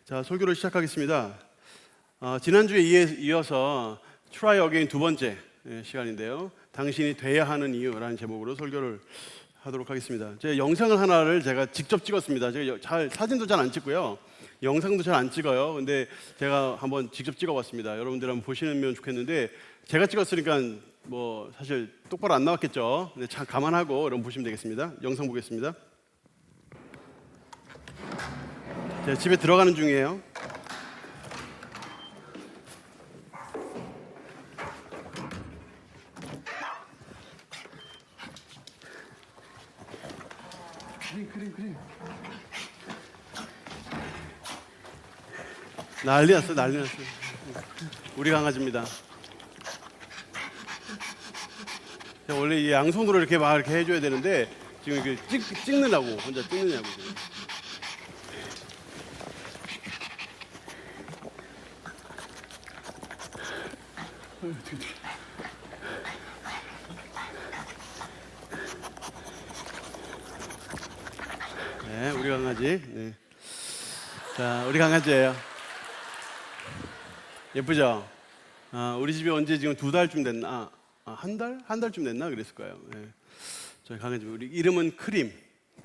자, 설교를 시작하겠습니다. 지난주에 이어서 Try Again 두 번째 시간인데요. 당신이 돼야 하는 이유라는 제목으로 설교를 하도록 하겠습니다. 제 영상을 하나를 제가 직접 찍었습니다. 제가 사진도 잘 안 찍고요. 영상도 잘 안 찍어요. 근데 제가 한번 직접 찍어봤습니다. 여러분들 한번 보시면 좋겠는데 제가 찍었으니까 뭐 사실 똑바로 안 나왔겠죠. 근데 참 감안하고 여러분 보시면 되겠습니다. 영상 보겠습니다. 제가 집에 들어가는 중이에요. 그림. 난리 났어. 우리 강아지입니다. 제가 원래 이 양손으로 이렇게 해줘야 되는데 지금 이렇게 찍느냐고 혼자 찍느냐고. 네, 우리 강아지. 네. 자, 우리 강아지예요. 예쁘죠? 우리 집에 언제 지금 2달쯤 됐나? 한 달쯤 됐나? 그랬을 거예요. 네. 저희 강아지 우리 이름은 크림,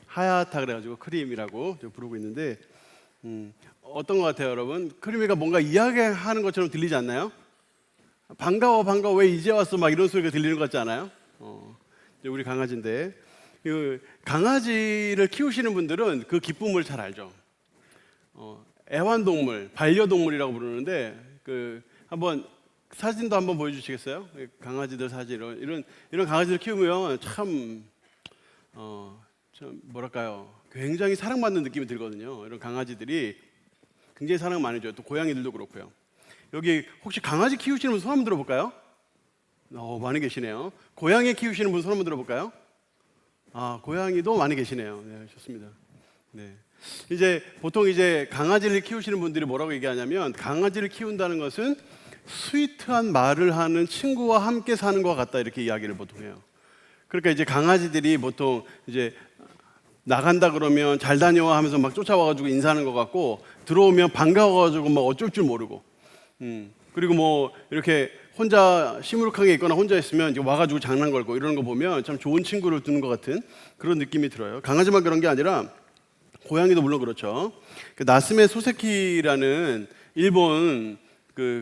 하얗다 그래가지고 크림이라고 부르고 있는데 어떤 것 같아요, 여러분? 크림이가 뭔가 이야기하는 것처럼 들리지 않나요? 반가워 왜 이제 왔어 막 이런 소리가 들리는 것 같지 않아요? 우리 강아지인데 그 강아지를 키우시는 분들은 그 기쁨을 잘 알죠. 애완동물, 반려동물이라고 부르는데 한번 사진도 한번 보여주시겠어요? 강아지들 사진 이런 강아지를 키우면 참 뭐랄까요? 굉장히 사랑받는 느낌이 들거든요. 이런 강아지들이 굉장히 사랑 많이 줘요. 또 고양이들도 그렇고요. 여기 혹시 강아지 키우시는 분 손 한번 들어볼까요? 많이 계시네요. 고양이 키우시는 분 손 한번 들어볼까요? 고양이도 많이 계시네요. 네, 좋습니다. 네. 이제 보통 강아지를 키우시는 분들이 뭐라고 얘기하냐면 강아지를 키운다는 것은 스위트한 말을 하는 친구와 함께 사는 것 같다 이렇게 이야기를 보통 해요. 그러니까 이제 강아지들이 보통 이제 나간다 그러면 잘 다녀와 하면서 막 쫓아와가지고 인사하는 것 같고 들어오면 반가워가지고 막 어쩔 줄 모르고 그리고 뭐 이렇게 혼자 시무룩하게 있거나 혼자 있으면 이제 와가지고 장난 걸고 이러는 거 보면 참 좋은 친구를 두는 것 같은 그런 느낌이 들어요. 강아지만 그런 게 아니라 고양이도 물론 그렇죠. 나스메 소세키라는 일본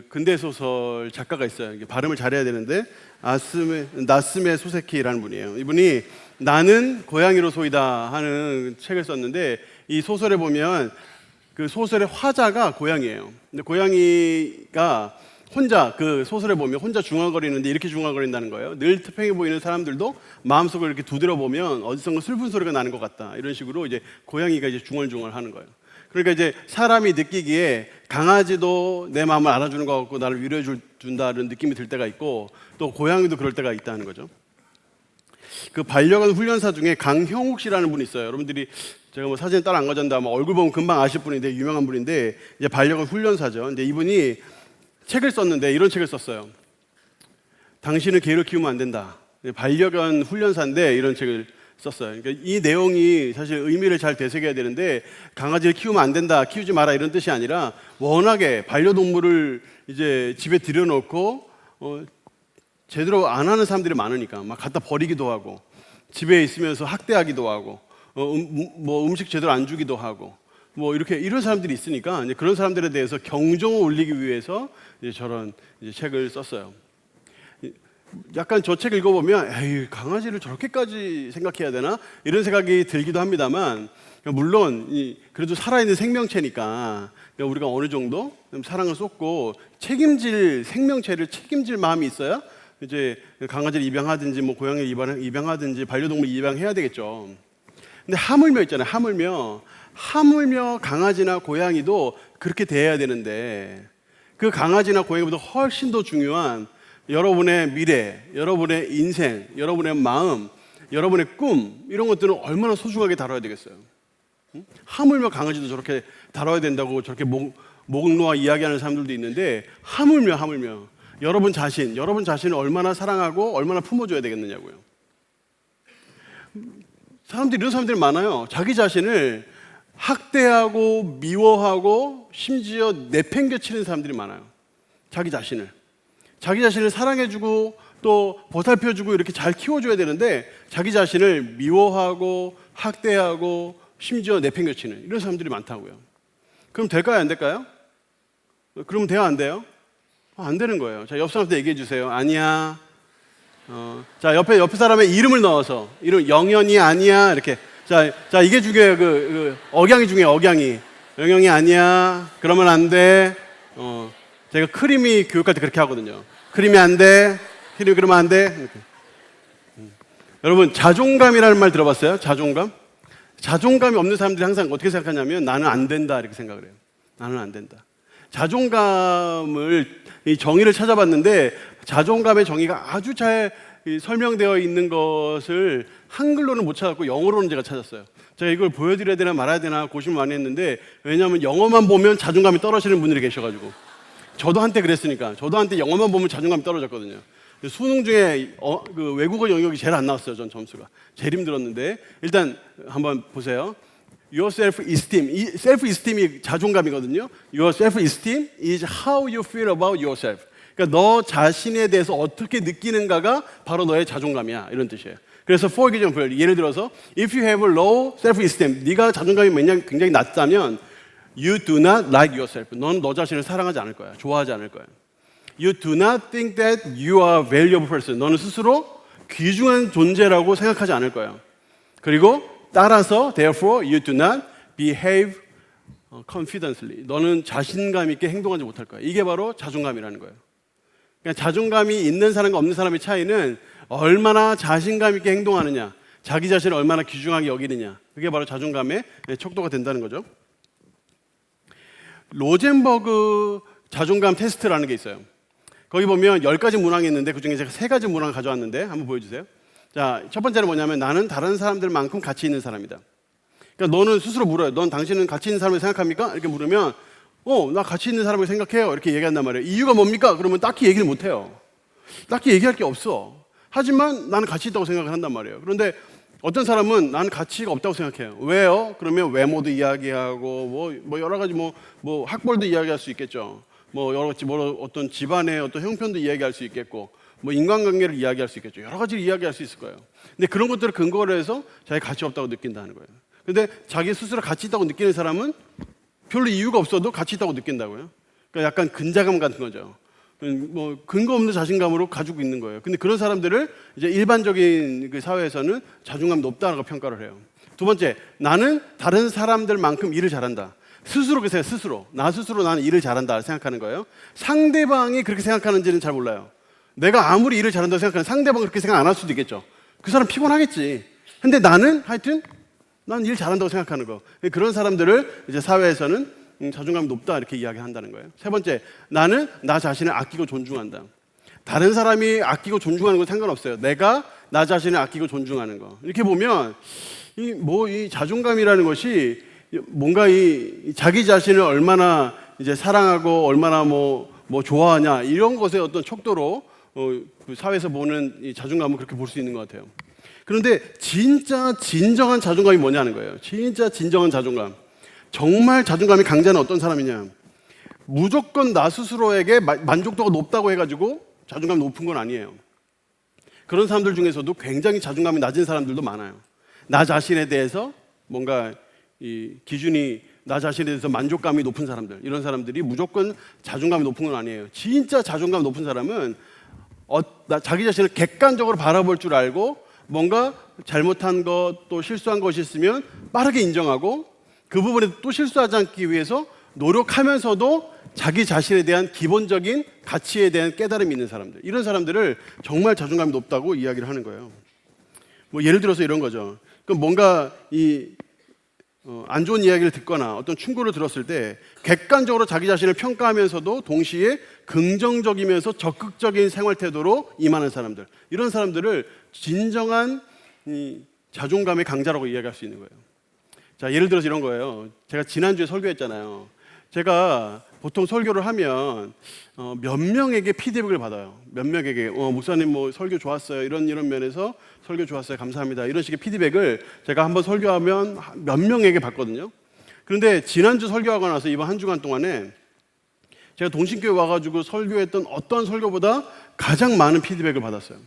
근대 소설 작가가 있어요. 이게 발음을 잘해야 되는데 나스메 소세키라는 분이에요. 이분이 나는 고양이로소이다 하는 책을 썼는데 이 소설에 보면 그 소설의 화자가 고양이에요. 근데 고양이가 혼자 소설에 보면 혼자 중얼거리는데 이렇게 중얼거린다는 거예요. 늘 태평해 보이는 사람들도 마음속을 이렇게 두드려 보면 어디선가 슬픈 소리가 나는 것 같다. 이런 식으로 고양이가 중얼중얼 하는 거예요. 그러니까 사람이 느끼기에 강아지도 내 마음을 알아주는 것 같고 나를 위로해 준다는 느낌이 들 때가 있고 또 고양이도 그럴 때가 있다는 거죠. 그 반려견 훈련사 중에 강형욱 씨라는 분이 있어요. 여러분들이 제가 뭐 사진 따라 안 가졌는데 아마 얼굴 보면 금방 아실 분인데 유명한 분인데 이제 반려견 훈련사죠. 근데 이분이 책을 썼는데 이런 책을 썼어요. 당신은 개를 키우면 안 된다. 반려견 훈련사인데 이런 책을 썼어요. 그러니까 이 내용이 사실 의미를 잘 되새겨야 되는데 강아지를 키우면 안 된다, 키우지 마라 이런 뜻이 아니라 워낙에 반려동물을 집에 들여놓고 제대로 안 하는 사람들이 많으니까 막 갖다 버리기도 하고 집에 있으면서 학대하기도 하고 뭐 음식 제대로 안 주기도 하고 뭐 이런 사람들이 있으니까 이제 그런 사람들에 대해서 경종을 울리기 위해서 저런 책을 썼어요. 약간 저 책 읽어보면 에이, 강아지를 저렇게까지 생각해야 되나? 이런 생각이 들기도 합니다만 물론 그래도 살아있는 생명체니까 우리가 어느 정도 사랑을 쏟고 생명체를 책임질 마음이 있어야 강아지를 입양하든지 뭐 고양이를 입양하든지 반려동물 입양해야 되겠죠. 근데 하물며 있잖아요. 하물며 강아지나 고양이도 그렇게 대해야 되는데 그 강아지나 고양이보다 훨씬 더 중요한 여러분의 미래, 여러분의 인생, 여러분의 마음, 여러분의 꿈 이런 것들은 얼마나 소중하게 다뤄야 되겠어요. 하물며 강아지도 저렇게 다뤄야 된다고 저렇게 목 놓아 이야기하는 사람들도 있는데 하물며 여러분 자신을 얼마나 사랑하고 얼마나 품어줘야 되겠느냐고요. 이런 사람들이 많아요. 자기 자신을 학대하고 미워하고 심지어 내팽개치는 사람들이 많아요. 자기 자신을 사랑해주고 또 보살펴주고 이렇게 잘 키워줘야 되는데 자기 자신을 미워하고 학대하고 심지어 내팽개치는 이런 사람들이 많다고요. 그럼 될까요? 안 될까요? 그러면 돼요? 안 돼요? 안 되는 거예요. 자, 옆 사람한테 얘기해 주세요. 아니야. 자, 옆에 사람의 이름을 넣어서 이름 영현이 아니야 이렇게. 자 이게 중요해요. 그 억양이 중요해요. 억양이. 영현이 아니야. 그러면 안 돼. 제가 크림이 교육할 때 그렇게 하거든요. 크림이 안 돼. 크림이 그러면 안 돼. 이렇게. 여러분 자존감이라는 말 들어봤어요? 자존감이 없는 사람들이 항상 어떻게 생각하냐면 나는 안 된다 이렇게 생각을 해요. 나는 안 된다. 자존감을 이 정의를 찾아봤는데 자존감의 정의가 아주 잘 설명되어 있는 것을 한글로는 못 찾았고 영어로는 제가 찾았어요. 제가 이걸 보여드려야 되나 말아야 되나 고심을 많이 했는데 왜냐하면 영어만 보면 자존감이 떨어지는 분들이 계셔가지고 저도 한때 그랬으니까 저도 한때 영어만 보면 자존감이 떨어졌거든요. 수능 중에 그 외국어 영역이 제일 안 나왔어요. 전 점수가 제일 힘들었는데 일단 한번 보세요. Your self-esteem, 이 self-esteem이 자존감이거든요. Your self-esteem is how you feel about yourself. 그러니까 너 자신에 대해서 어떻게 느끼는가가 바로 너의 자존감이야 이런 뜻이에요. 그래서 for example, 예를 들어서 if you have a low self-esteem, 네가 자존감이 굉장히 낮다면 you do not like yourself. 넌 너 자신을 사랑하지 않을 거야. 좋아하지 않을 거야. You do not think that you are a valuable person. 너는 스스로 귀중한 존재라고 생각하지 않을 거야. 그리고 따라서 therefore you do not behave confidently. 너는 자신감 있게 행동하지 못할 거야. 이게 바로 자존감이라는 거예요. 그러니까 자존감이 있는 사람과 없는 사람의 차이는 얼마나 자신감 있게 행동하느냐, 자기 자신을 얼마나 귀중하게 여기느냐. 그게 바로 자존감의 척도가 된다는 거죠. 로젠버그 자존감 테스트라는 게 있어요. 거기 보면 10가지 문항이 있는데 그중에 제가 3가지 문항을 가져왔는데 한번 보여주세요. 자, 첫 번째는 뭐냐면 나는 다른 사람들만큼 가치 있는 사람이다. 그러니까 너는 스스로 물어요. 넌 당신은 가치 있는 사람을 생각합니까? 이렇게 물으면 나 가치 있는 사람을 생각해요. 이렇게 얘기한단 말이에요. 이유가 뭡니까? 그러면 딱히 얘기를 못 해요. 딱히 얘기할 게 없어. 하지만 나는 가치 있다고 생각을 한단 말이에요. 그런데 어떤 사람은 나는 가치가 없다고 생각해요. 왜요? 그러면 외모도 이야기하고 뭐 여러 가지 뭐 학벌도 이야기할 수 있겠죠. 뭐 여러 가지 어떤 집안의 어떤 형편도 이야기할 수 있겠고 뭐 인간관계를 이야기할 수 있겠죠. 여러 가지를 이야기할 수 있을 거예요. 근데 그런 것들을 근거로 해서 자기 가치 없다고 느낀다는 거예요. 근데 자기 스스로 가치 있다고 느끼는 사람은 별로 이유가 없어도 가치 있다고 느낀다고요. 그러니까 약간 근자감 같은 거죠. 뭐 근거 없는 자신감으로 가지고 있는 거예요. 근데 그런 사람들을 이제 일반적인 그 사회에서는 자존감이 높다라고 평가를 해요. 두 번째, 나는 다른 사람들만큼 일을 잘한다. 스스로 그래서 나 스스로 나는 일을 잘한다 생각하는 거예요. 상대방이 그렇게 생각하는지는 잘 몰라요. 내가 아무리 일을 잘한다고 생각하는 상대방은 그렇게 생각 안 할 수도 있겠죠. 그 사람 피곤하겠지. 근데 나는 하여튼 난 일 잘한다고 생각하는 거. 그런 사람들을 이제 사회에서는 자존감이 높다 이렇게 이야기한다는 거예요. 세 번째, 나는 나 자신을 아끼고 존중한다. 다른 사람이 아끼고 존중하는 건 상관없어요. 내가 나 자신을 아끼고 존중하는 거. 이렇게 보면 이 자존감이라는 것이 뭔가 이 자기 자신을 얼마나 이제 사랑하고 얼마나 뭐 좋아하냐 이런 것의 어떤 척도로 그 사회에서 보는 이 자존감을 그렇게 볼 수 있는 것 같아요. 그런데 진짜 진정한 자존감이 뭐냐는 거예요. 진짜 진정한 자존감. 정말 자존감이 강자는 어떤 사람이냐? 무조건 나 스스로에게 만족도가 높다고 해가지고 자존감이 높은 건 아니에요. 그런 사람들 중에서도 굉장히 자존감이 낮은 사람들도 많아요. 나 자신에 대해서 뭔가 이 기준이 나 자신에 대해서 만족감이 높은 사람들, 이런 사람들이 무조건 자존감이 높은 건 아니에요. 진짜 자존감이 높은 사람은 자기 자신을 객관적으로 바라볼 줄 알고 뭔가 잘못한 것, 또 실수한 것이 있으면 빠르게 인정하고 그 부분에 또 실수하지 않기 위해서 노력하면서도 자기 자신에 대한 기본적인 가치에 대한 깨달음이 있는 사람들, 이런 사람들을 정말 자존감이 높다고 이야기를 하는 거예요. 뭐 예를 들어서 이런 거죠. 그럼 뭔가 안 좋은 이야기를 듣거나 어떤 충고를 들었을 때 객관적으로 자기 자신을 평가하면서도 동시에 긍정적이면서 적극적인 생활 태도로 임하는 사람들, 이런 사람들을 진정한 자존감의 강자라고 이야기할 수 있는 거예요. 자, 예를 들어서 이런 거예요. 제가 지난주에 설교했잖아요. 제가 보통 설교를 하면 몇 명에게 피드백을 받아요. 몇 명에게 목사님 뭐 설교 좋았어요. 이런 면에서 설교 좋았어요. 감사합니다. 이런 식의 피드백을 제가 한번 설교하면 몇 명에게 받거든요. 그런데 지난주 설교하고 나서 이번 한 주간 동안에 제가 동신교회 와가지고 설교했던 어떤 설교보다 가장 많은 피드백을 받았어요.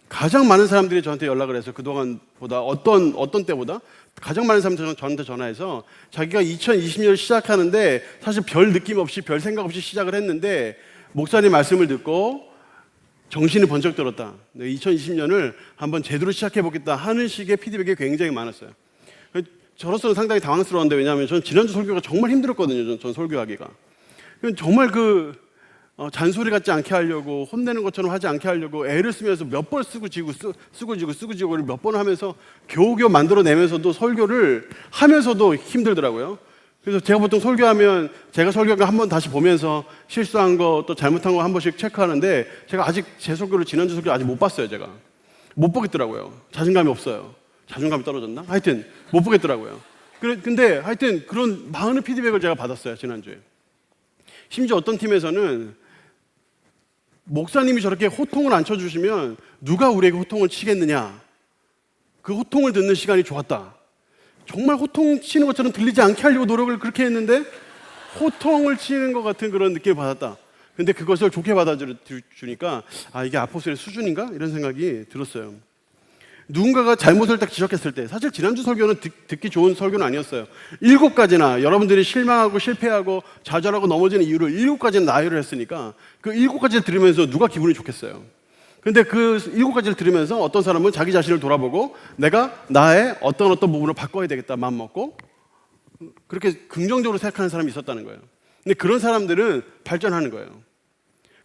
가장 많은 사람들이 저한테 연락을 해서 그동안보다 어떤 때보다 가장 많은 사람들이 저한테 전화해서 자기가 2020년을 시작하는데 사실 별 느낌 없이 별 생각 없이 시작을 했는데 목사님 말씀을 듣고 정신이 번쩍 들었다. 2020년을 한번 제대로 시작해보겠다 하는 식의 피드백이 굉장히 많았어요. 저로서는 상당히 당황스러웠는데 왜냐하면 저는 지난주 설교가 정말 힘들었거든요. 전 설교하기가. 정말 잔소리 같지 않게 하려고 혼내는 것처럼 하지 않게 하려고 애를 쓰면서 몇 번 쓰고 지고 몇 번 하면서 겨우겨우 만들어내면서도 설교를 하면서도 힘들더라고요. 그래서 제가 보통 설교하면 제가 설교가 한 번 다시 보면서 실수한 거 또 잘못한 거 한 번씩 체크하는데 제가 아직 제 설교를 지난주 설교 아직 못 봤어요. 제가 못 보겠더라고요. 자신감이 없어요. 자존감이 떨어졌나? 하여튼 못 보겠더라고요. 근데 하여튼 그런 많은 피드백을 제가 받았어요. 지난주에. 심지어 어떤 팀에서는 목사님이 저렇게 호통을 안 쳐주시면 누가 우리에게 호통을 치겠느냐. 그 호통을 듣는 시간이 좋았다. 정말 호통 치는 것처럼 들리지 않게 하려고 노력을 그렇게 했는데 호통을 치는 것 같은 그런 느낌을 받았다. 근데 그것을 좋게 받아주니까 이게 아포스톨의 수준인가? 이런 생각이 들었어요. 누군가가 잘못을 딱 지적했을 때 사실 지난주 설교는 듣기 좋은 설교는 아니었어요. 7가지나 여러분들이 실망하고 실패하고 좌절하고 넘어지는 이유를 7가지나 나열을 했으니까 그 7가지를 들으면서 누가 기분이 좋겠어요. 근데 그 7가지를 들으면서 어떤 사람은 자기 자신을 돌아보고 내가 나의 어떤 부분을 바꿔야 되겠다 마음 먹고 그렇게 긍정적으로 생각하는 사람이 있었다는 거예요. 근데 그런 사람들은 발전하는 거예요.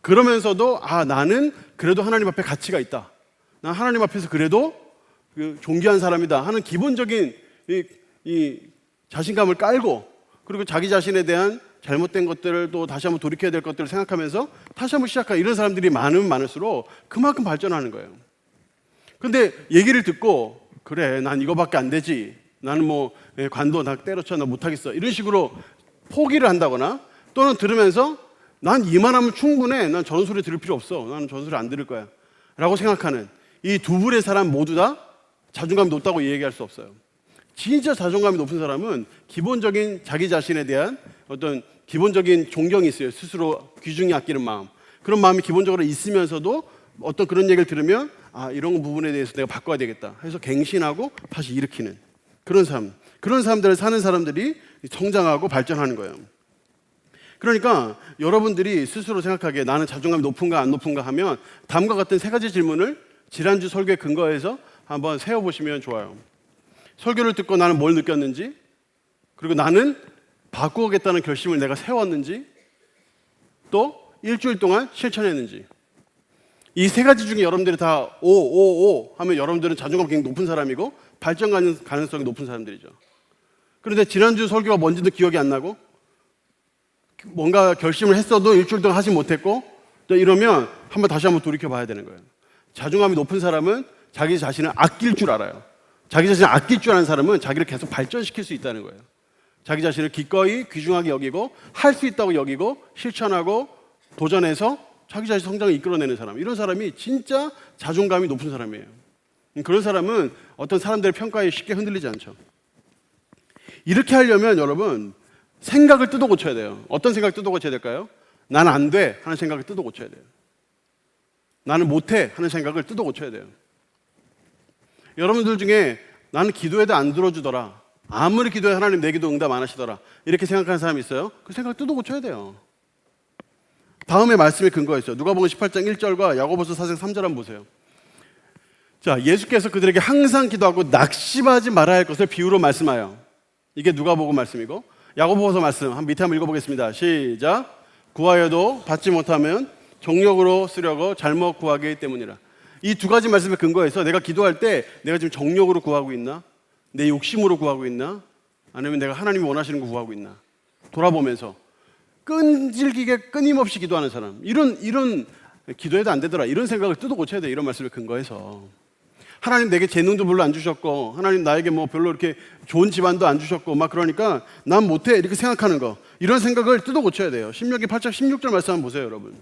그러면서도 나는 그래도 하나님 앞에 가치가 있다. 난 하나님 앞에서 그래도 존귀한 사람이다 하는 기본적인 이 자신감을 깔고 그리고 자기 자신에 대한 잘못된 것들을 또 다시 한번 돌이켜야 될 것들을 생각하면서 다시 한번 시작하는 이런 사람들이 많으면 많을수록 그만큼 발전하는 거예요. 근데 얘기를 듣고 그래 난 이거밖에 안 되지 나는 관도 다 때려쳐 나 못하겠어 이런 식으로 포기를 한다거나 또는 들으면서 난 이만하면 충분해 난 저런 소리 들을 필요 없어 나는 저런 소리 안 들을 거야 라고 생각하는 이 두 부류의 사람 모두 다 자존감이 높다고 얘기할 수 없어요. 진짜 자존감이 높은 사람은 기본적인 자기 자신에 대한 어떤 기본적인 존경이 있어요. 스스로 귀중히 아끼는 마음. 그런 마음이 기본적으로 있으면서도 어떤 그런 얘기를 들으면 이런 부분에 대해서 내가 바꿔야 되겠다 해서 갱신하고 다시 일으키는 그런 삶. 그런 사람들을 사는 사람들이 성장하고 발전하는 거예요. 그러니까 여러분들이 스스로 생각하기에 나는 자존감이 높은가 안 높은가 하면 다음과 같은 3가지 질문을 지난주 설교에 근거해서 한번 세워보시면 좋아요. 설교를 듣고 나는 뭘 느꼈는지, 그리고 나는 바꾸겠다는 결심을 내가 세웠는지, 또 일주일 동안 실천했는지. 이 3가지 중에 여러분들이 다 오 하면 여러분들은 자존감이 굉장히 높은 사람이고 발전 가능성이 높은 사람들이죠. 그런데 지난주 설교가 뭔지도 기억이 안 나고 뭔가 결심을 했어도 일주일 동안 하지 못했고 이러면 다시 한번 돌이켜 봐야 되는 거예요. 자존감이 높은 사람은 자기 자신을 아낄 줄 알아요. 자기 자신을 아낄 줄 아는 사람은 자기를 계속 발전시킬 수 있다는 거예요. 자기 자신을 기꺼이 귀중하게 여기고 할 수 있다고 여기고 실천하고 도전해서 자기 자신 성장을 이끌어내는 사람. 이런 사람이 진짜 자존감이 높은 사람이에요. 그런 사람은 어떤 사람들의 평가에 쉽게 흔들리지 않죠. 이렇게 하려면 여러분 생각을 뜯어 고쳐야 돼요. 어떤 생각을 뜯어 고쳐야 될까요? 나는 안 돼 하는 생각을 뜯어 고쳐야 돼요. 나는 못해 하는 생각을 뜯어 고쳐야 돼요. 여러분들 중에 나는 기도해도 안 들어주더라. 아무리 기도해 하나님 내 기도 응답 안 하시더라. 이렇게 생각하는 사람이 있어요. 그 생각 뜯어 고쳐야 돼요. 다음에 말씀에 근거가 있어요. 누가복음 18장 1절과 야고보서 4장 3절 한번 보세요. 자, 예수께서 그들에게 항상 기도하고 낙심하지 말아야 할 것을 비유로 말씀하여. 이게 누가복음 말씀이고 야고보서 말씀 밑에 한번 읽어보겠습니다. 시작. 구하여도 받지 못하면 정욕으로 쓰려고 잘못 구하기 때문이라. 이 2가지 말씀에 근거해서 내가 기도할 때 내가 지금 정욕으로 구하고 있나? 내 욕심으로 구하고 있나? 아니면 내가 하나님이 원하시는 거 구하고 있나? 돌아보면서 끈질기게 끊임없이 기도하는 사람, 이런 기도해도 안 되더라 이런 생각을 뜯어 고쳐야 돼. 이런 말씀에 근거해서 하나님 내게 재능도 별로 안 주셨고 하나님 나에게 별로 이렇게 좋은 집안도 안 주셨고 그러니까 난 못해 이렇게 생각하는 거, 이런 생각을 뜯어 고쳐야 돼요. 신명기 8장 16절 말씀 한번 보세요. 여러분,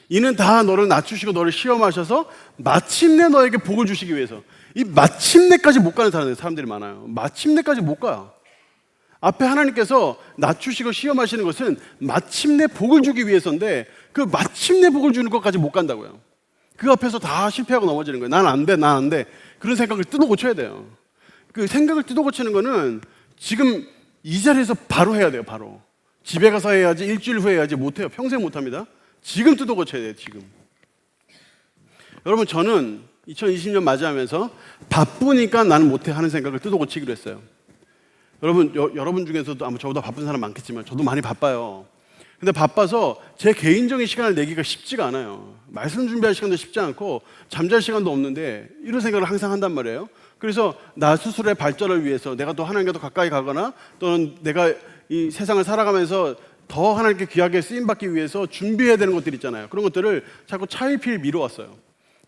이는 다 너를 낮추시고 너를 시험하셔서 마침내 너에게 복을 주시기 위해서. 이 마침내까지 못 가는 사람들이 많아요. 마침내까지 못 가요. 앞에 하나님께서 낮추시고 시험하시는 것은 마침내 복을 주기 위해서인데 그 마침내 복을 주는 것까지 못 간다고요. 그 앞에서 다 실패하고 넘어지는 거예요. 난 안 돼, 난 안 돼. 그런 생각을 뜯어 고쳐야 돼요. 그 생각을 뜯어 고치는 거는 지금 이 자리에서 바로 해야 돼요. 바로. 집에 가서 해야지, 일주일 후에 해야지. 못해요. 평생 못합니다. 지금 뜯어 고쳐야 돼요. 지금. 여러분, 저는 2020년 맞이하면서 바쁘니까 나는 못해 하는 생각을 뜯어 고치기로 했어요. 여러분, 여러분 중에서도 아마 저보다 바쁜 사람 많겠지만 저도 많이 바빠요. 근데 바빠서 제 개인적인 시간을 내기가 쉽지가 않아요. 말씀 준비할 시간도 쉽지 않고 잠잘 시간도 없는데 이런 생각을 항상 한단 말이에요. 그래서 나 스스로의 발전을 위해서 내가 또 하나님과 더 가까이 가거나 또는 내가 이 세상을 살아가면서 더 하나님께 귀하게 쓰임받기 위해서 준비해야 되는 것들 있잖아요. 그런 것들을 자꾸 차일피일 미뤄왔어요.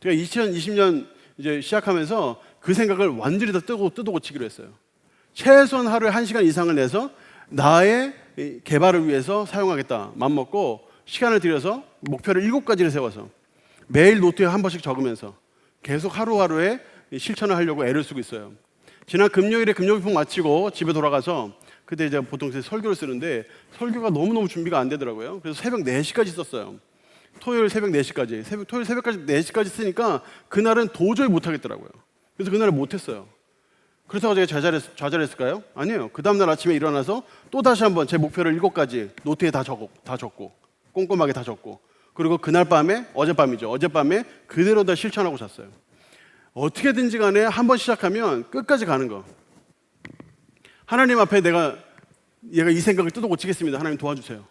제가 2020년 이제 시작하면서 그 생각을 완전히 다 뜯어 고치기로 했어요. 최소한 하루에 1시간 이상을 내서 나의 개발을 위해서 사용하겠다 맘먹고 시간을 들여서 목표를 7가지를 세워서 매일 노트에 한 번씩 적으면서 계속 하루하루에 실천을 하려고 애를 쓰고 있어요. 지난 금요일에 금요일폭 마치고 집에 돌아가서 그때 이제 보통 설교를 쓰는데 설교가 너무너무 준비가 안 되더라고요. 그래서 새벽 4시까지 썼어요. 토요일 새벽 4시까지. 토요일 새벽까지 4시까지 쓰니까 그날은 도저히 못 하겠더라고요. 그래서 그날은 못 했어요. 그렇다고 제가 좌절했을까요? 아니에요. 그 다음날 아침에 일어나서 또 다시 한번 제 목표를 7가지 노트에 다 적고 꼼꼼하게 다 적고 그리고 그날 밤에 어젯밤에 그대로 다 실천하고 잤어요. 어떻게든지 간에 한번 시작하면 끝까지 가는 거. 하나님 앞에 내가 이 생각을 뜯어 고치겠습니다. 하나님 도와주세요.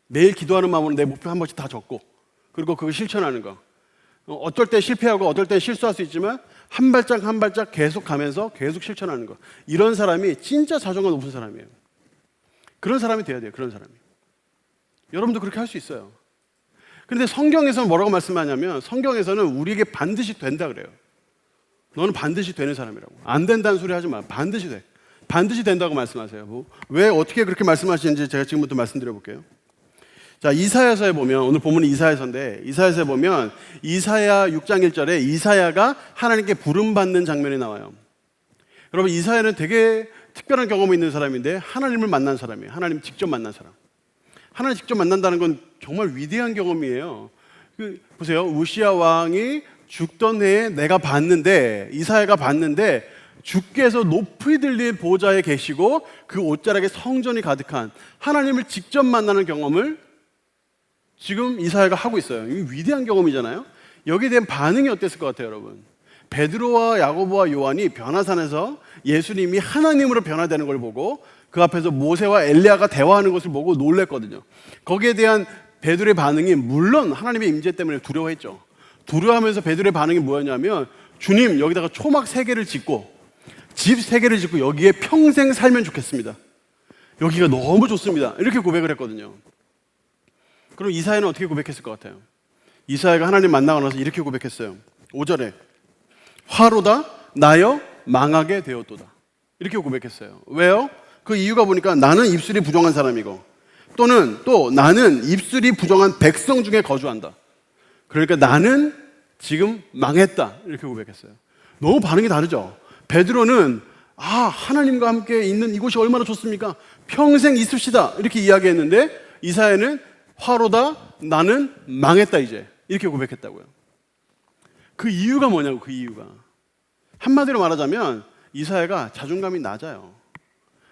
매일 기도하는 마음으로 내 목표 한 번씩 다 적고 그리고 그걸 실천하는 거. 어떨 때 실패하고 어떨 때 실수할 수 있지만 한 발짝 한 발짝 계속 가면서 계속 실천하는 거. 이런 사람이 진짜 자존감 높은 사람이에요. 그런 사람이 돼야 돼요. 그런 사람이. 여러분도 그렇게 할 수 있어요. 그런데 성경에서는 뭐라고 말씀하냐면 성경에서는 우리에게 반드시 된다 그래요. 너는 반드시 되는 사람이라고. 안 된다는 소리 하지 마. 반드시 돼. 반드시 된다고 말씀하세요. 왜 어떻게 그렇게 말씀하시는지 제가 지금부터 말씀드려 볼게요. 자, 이사야서에 보면 오늘 본문은 이사야서인데 이사야서에 보면 이사야 6장 1절에 이사야가 하나님께 부름받는 장면이 나와요. 여러분 이사야는 되게 특별한 경험이 있는 사람인데 하나님을 만난 사람이에요. 하나님 직접 만난 사람. 하나님 직접 만난다는 건 정말 위대한 경험이에요. 보세요. 우시야 왕이 죽던 해에 내가 봤는데 이사야가 봤는데 주께서 높이 들린 보좌에 계시고 그 옷자락에 성전이 가득한 하나님을 직접 만나는 경험을 지금 이사야가 하고 있어요. 이게 위대한 경험이잖아요. 여기에 대한 반응이 어땠을 것 같아요, 여러분? 베드로와 야고보와 요한이 변화산에서 예수님이 하나님으로 변화되는 걸 보고 그 앞에서 모세와 엘리야가 대화하는 것을 보고 놀랬거든요. 거기에 대한 베드로의 반응이 물론 하나님의 임재 때문에 두려워했죠. 두려워하면서 베드로의 반응이 뭐였냐면 주님 여기다가 초막 3개를 짓고 집 3개를 짓고 여기에 평생 살면 좋겠습니다. 여기가 너무 좋습니다. 이렇게 고백을 했거든요. 그럼 이사야는 어떻게 고백했을 것 같아요? 이사야가 하나님 만나고 나서 이렇게 고백했어요. 5절에 화로다 나여 망하게 되었도다. 이렇게 고백했어요. 왜요? 그 이유가 보니까 나는 입술이 부정한 사람이고 또는 또 나는 입술이 부정한 백성 중에 거주한다. 그러니까 나는 지금 망했다. 이렇게 고백했어요. 너무 반응이 다르죠? 베드로는 하나님과 함께 있는 이곳이 얼마나 좋습니까? 평생 있읍시다. 이렇게 이야기했는데 이사야는 화로다 나는 망했다 이제 이렇게 고백했다고요. 그 이유가 뭐냐고. 그 이유가 한마디로 말하자면 이사야가 자존감이 낮아요.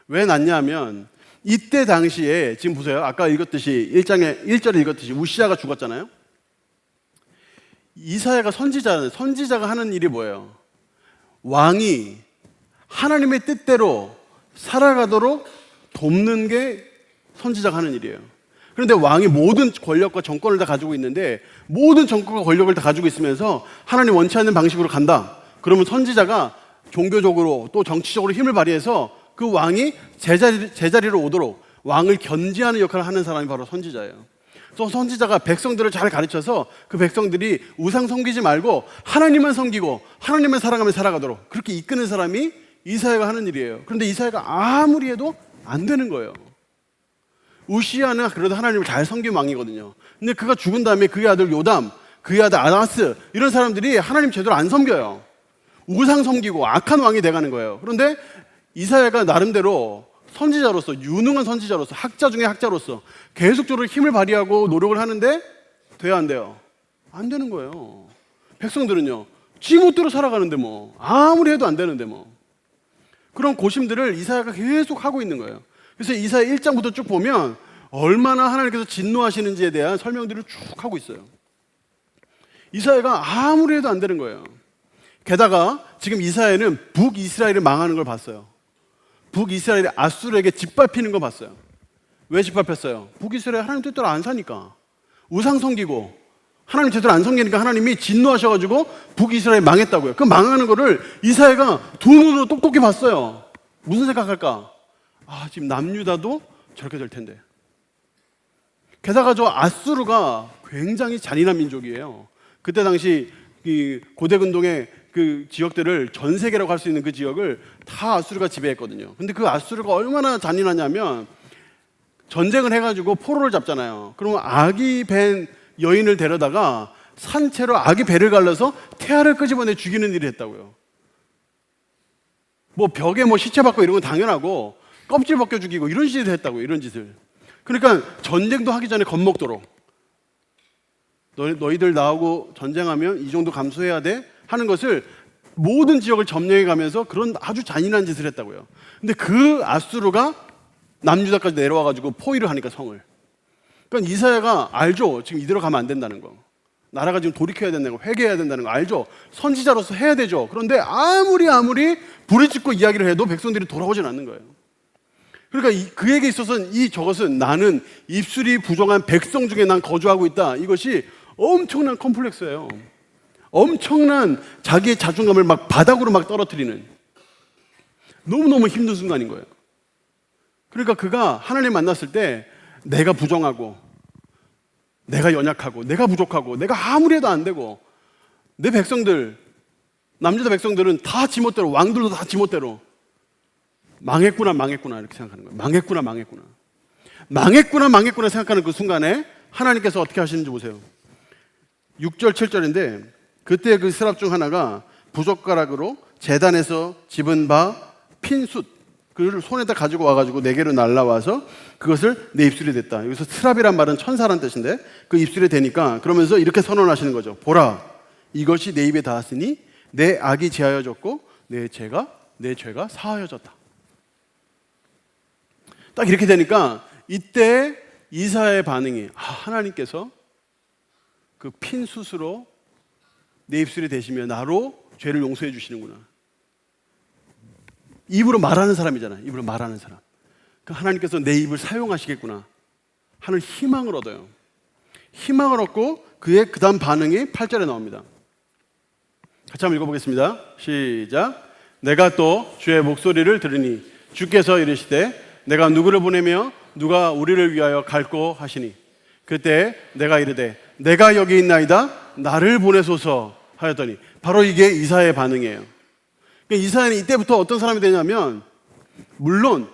왜 낮냐면 이때 당시에 지금 보세요. 아까 읽었듯이 1장에 1절에 읽었듯이 우시야가 죽었잖아요. 이사야가 선지자가 하는 일이 뭐예요? 왕이 하나님의 뜻대로 살아가도록 돕는 게 선지자가 하는 일이에요. 그런데 왕이 모든 권력과 정권을 다 가지고 있는데 모든 정권과 권력을 다 가지고 있으면서 하나님 원치 않는 방식으로 간다. 그러면 선지자가 종교적으로 또 정치적으로 힘을 발휘해서 그 왕이 제자리로 오도록 왕을 견지하는 역할을 하는 사람이 바로 선지자예요. 또 선지자가 백성들을 잘 가르쳐서 그 백성들이 우상 섬기지 말고 하나님만 섬기고 하나님만 사랑하며 살아가도록 그렇게 이끄는 사람이 이사야가 하는 일이에요. 그런데 이사야가 아무리 해도 안 되는 거예요. 우시야는 그래도 하나님을 잘 섬긴 왕이거든요. 근데 그가 죽은 다음에 그의 아들 요담, 그의 아들 아하스 이런 사람들이 하나님 제대로 안 섬겨요. 우상 섬기고 악한 왕이 돼가는 거예요. 그런데 이사야가 나름대로 선지자로서, 유능한 선지자로서, 학자 중에 학자로서 계속적으로 힘을 발휘하고 노력을 하는데 돼야 안 돼요? 안 되는 거예요. 백성들은요, 지멋대로 살아가는데 뭐 아무리 해도 안 되는데 뭐 그런 고심들을 이사야가 계속 하고 있는 거예요. 그래서 이사야 1장부터 쭉 보면 얼마나 하나님께서 진노하시는지에 대한 설명들을 쭉 하고 있어요. 이사야가 아무리 해도 안 되는 거예요. 게다가 지금 이사야는 북이스라엘이 망하는 걸 봤어요. 북이스라엘이 아수르에게 짓밟히는 거 봤어요. 왜 짓밟혔어요? 북이스라엘 하나님 뜻대로 안 사니까. 우상 섬기고 하나님 제대로 안 섬기니까 하나님이 진노하셔가지고 북이스라엘 망했다고요. 그 망하는 거를 이사야가 두 눈으로 똑똑히 봤어요. 무슨 생각할까? 아, 지금 남유다도 저렇게 될 텐데. 게다가 저 아수르가 굉장히 잔인한 민족이에요. 그때 당시 이 고대 근동의 그 지역들을 전 세계라고 할 수 있는 그 지역을 다 아수르가 지배했거든요. 근데 그 아수르가 얼마나 잔인하냐면 전쟁을 해가지고 포로를 잡잖아요. 그러면 아기 벤 여인을 데려다가 산채로 아기 배를 갈라서 태아를 끄집어내 죽이는 일을 했다고요. 뭐 벽에 뭐 시체 박고 이런 건 당연하고 껍질 벗겨 죽이고 이런 짓을 했다고요. 이런 짓을. 그러니까 전쟁도 하기 전에 겁먹도록 너희들 나오고 전쟁하면 이 정도 감수해야 돼 하는 것을 모든 지역을 점령해 가면서 그런 아주 잔인한 짓을 했다고요. 근데 그 아수르가 남유다까지 내려와 가지고 포위를 하니까 성을. 그러니까 이사야가 알죠. 지금 이대로 가면 안 된다는 거. 나라가 지금 돌이켜야 된다는 거, 회개해야 된다는 거 알죠. 선지자로서 해야 되죠. 그런데 아무리 부르짖고 이야기를 해도 백성들이 돌아오진 않는 거예요. 그러니까 그에게 있어서는 저것은 나는 입술이 부정한 백성 중에 난 거주하고 있다. 이것이 엄청난 컴플렉스예요. 엄청난 자기의 자존감을 막 바닥으로 막 떨어뜨리는 너무너무 힘든 순간인 거예요. 그러니까 그가 하나님 만났을 때 내가 부정하고 내가 연약하고 내가 부족하고 내가 아무리 해도 안 되고 내 백성들 남유다 백성들은 다 지멋대로 왕들도 다 지멋대로 망했구나 이렇게 생각하는 거예요. 망했구나 생각하는 그 순간에 하나님께서 어떻게 하시는지 보세요. 6절 7절인데 그때 그 스랍 중 하나가 부젓가락으로 제단에서 집은 바 핀 숯 그를 손에다 가지고 와가지고 내게로 날라와서 그것을 내 입술에 댔다. 여기서 스랍이란 말은 천사란 뜻인데 그 입술에 대니까 그러면서 이렇게 선언하시는 거죠. 보라, 이것이 내 입에 닿았으니 내 악이 제하여졌고 내 죄가 사하여졌다. 딱 이렇게 되니까 이때 이사야의 반응이 하나님께서 그 핀 숯으로 내 입술에 대시며 나로 죄를 용서해 주시는구나. 입으로 말하는 사람이잖아요. 입으로 말하는 사람. 그 하나님께서 내 입을 사용하시겠구나 하는 희망을 얻어요. 희망을 얻고 그의 그 다음 반응이 8절에 나옵니다. 같이 한번 읽어보겠습니다. 시작. 내가 또 주의 목소리를 들으니 주께서 이르시되 내가 누구를 보내며 누가 우리를 위하여 갈꼬 하시니 그때 내가 이르되 내가 여기 있나이다 나를 보내소서 하였더니 바로 이게 이사야의 반응이에요. 그러니까 이사야는 이때부터 어떤 사람이 되냐면 물론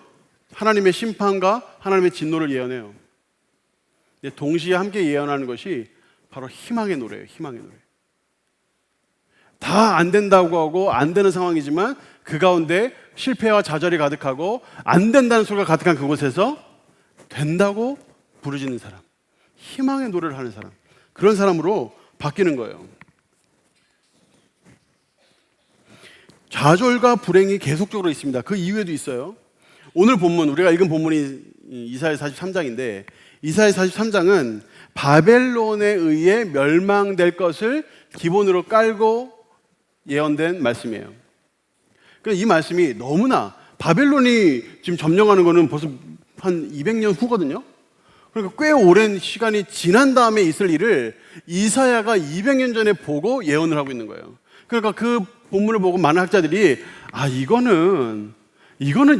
하나님의 심판과 하나님의 진노를 예언해요. 동시에 함께 예언하는 것이 바로 희망의 노래예요. 희망의 노래. 다 안 된다고 하고 안 되는 상황이지만 그 가운데 실패와 좌절이 가득하고 안 된다는 소리가 가득한 그곳에서 된다고 부르짖는 사람, 희망의 노래를 하는 사람, 그런 사람으로 바뀌는 거예요. 좌절과 불행이 계속적으로 있습니다. 그 이후에도 있어요. 오늘 본문, 우리가 읽은 본문이 이사야 43장인데 이사야 43장은 바벨론에 의해 멸망될 것을 기본으로 깔고 예언된 말씀이에요. 그러니까 이 말씀이 너무나 바벨론이 지금 점령하는 거는 벌써 한 200년 후거든요. 그러니까 꽤 오랜 시간이 지난 다음에 있을 일을 이사야가 200년 전에 보고 예언을 하고 있는 거예요. 그러니까 그 본문을 보고 많은 학자들이 이거는